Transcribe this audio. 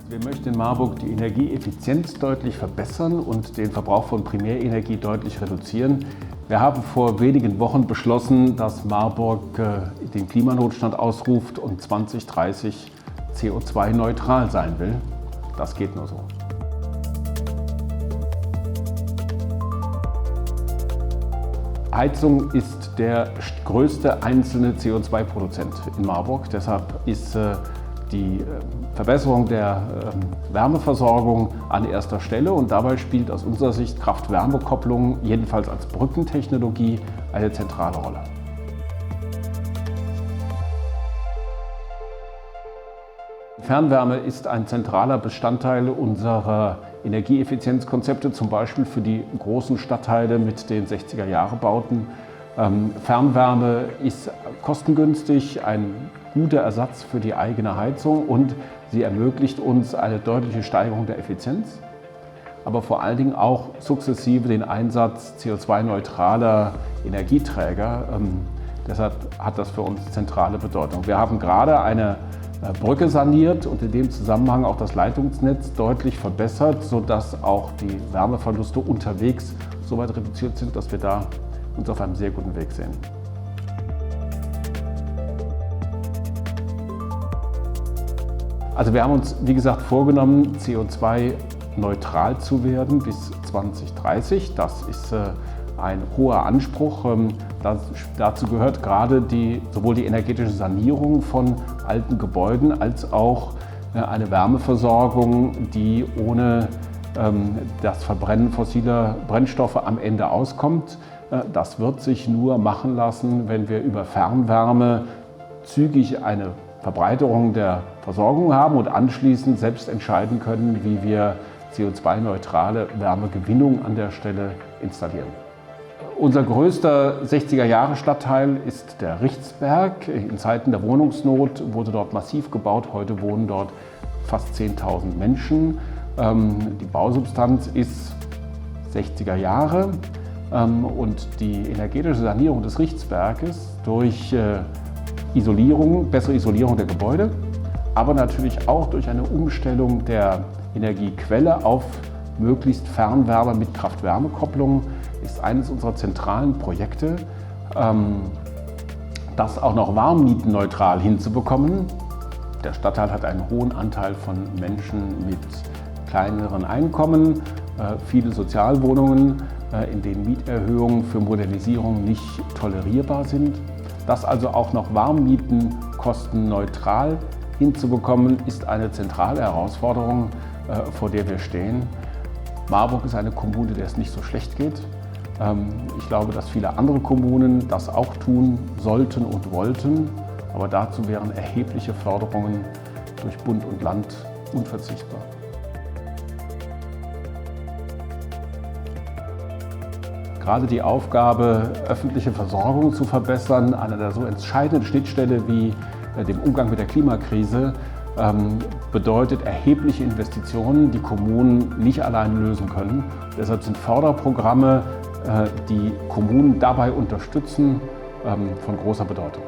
Wir möchten in Marburg die Energieeffizienz deutlich verbessern und den Verbrauch von Primärenergie deutlich reduzieren. Wir haben vor wenigen Wochen beschlossen, dass Marburg den Klimanotstand ausruft und 2030 CO2-neutral sein will. Das geht nur so. Heizung ist der größte einzelne CO2-Produzent in Marburg. Deshalb ist die Verbesserung der Wärmeversorgung an erster Stelle und dabei spielt aus unserer Sicht Kraft-Wärme-Kopplung jedenfalls als Brückentechnologie eine zentrale Rolle. Fernwärme ist ein zentraler Bestandteil unserer Energieeffizienzkonzepte, zum Beispiel für die großen Stadtteile mit den 60er-Jahre-Bauten. Fernwärme ist kostengünstig, ein guter Ersatz für die eigene Heizung und sie ermöglicht uns eine deutliche Steigerung der Effizienz, aber vor allen Dingen auch sukzessive den Einsatz CO2-neutraler Energieträger. Deshalb hat das für uns zentrale Bedeutung. Wir haben gerade eine Brücke saniert und in dem Zusammenhang auch das Leitungsnetz deutlich verbessert, sodass auch die Wärmeverluste unterwegs so weit reduziert sind, dass wir da uns auf einem sehr guten Weg sehen. Also wir haben uns, wie gesagt, vorgenommen, CO2-neutral zu werden bis 2030. Das ist ein hoher Anspruch. Dazu gehört gerade sowohl die energetische Sanierung von alten Gebäuden als auch eine Wärmeversorgung, die ohne das Verbrennen fossiler Brennstoffe am Ende auskommt. Das wird sich nur machen lassen, wenn wir über Fernwärme zügig eine Verbreiterung der Versorgung haben und anschließend selbst entscheiden können, wie wir CO2-neutrale Wärmegewinnung an der Stelle installieren. Unser größter 60er-Jahre-Stadtteil ist der Richtsberg. In Zeiten der Wohnungsnot wurde dort massiv gebaut. Heute wohnen dort fast 10.000 Menschen. Die Bausubstanz ist 60er Jahre und die energetische Sanierung des Richtsberges durch bessere Isolierung der Gebäude, aber natürlich auch durch eine Umstellung der Energiequelle auf möglichst Fernwärme mit Kraft-Wärme-Kopplung ist eines unserer zentralen Projekte, das auch noch warmmietenneutral hinzubekommen. Der Stadtteil hat einen hohen Anteil von Menschen mit kleineren Einkommen, viele Sozialwohnungen, in denen Mieterhöhungen für Modernisierung nicht tolerierbar sind. Das also auch noch Warmmieten kostenneutral hinzubekommen, ist eine zentrale Herausforderung, vor der wir stehen. Marburg ist eine Kommune, der es nicht so schlecht geht. Ich glaube, dass viele andere Kommunen das auch tun sollten und wollten, aber dazu wären erhebliche Förderungen durch Bund und Land unverzichtbar. Gerade die Aufgabe, öffentliche Versorgung zu verbessern, an einer so entscheidenden Schnittstelle wie dem Umgang mit der Klimakrise, bedeutet erhebliche Investitionen, die Kommunen nicht allein lösen können. Deshalb sind Förderprogramme, die Kommunen dabei unterstützen, von großer Bedeutung.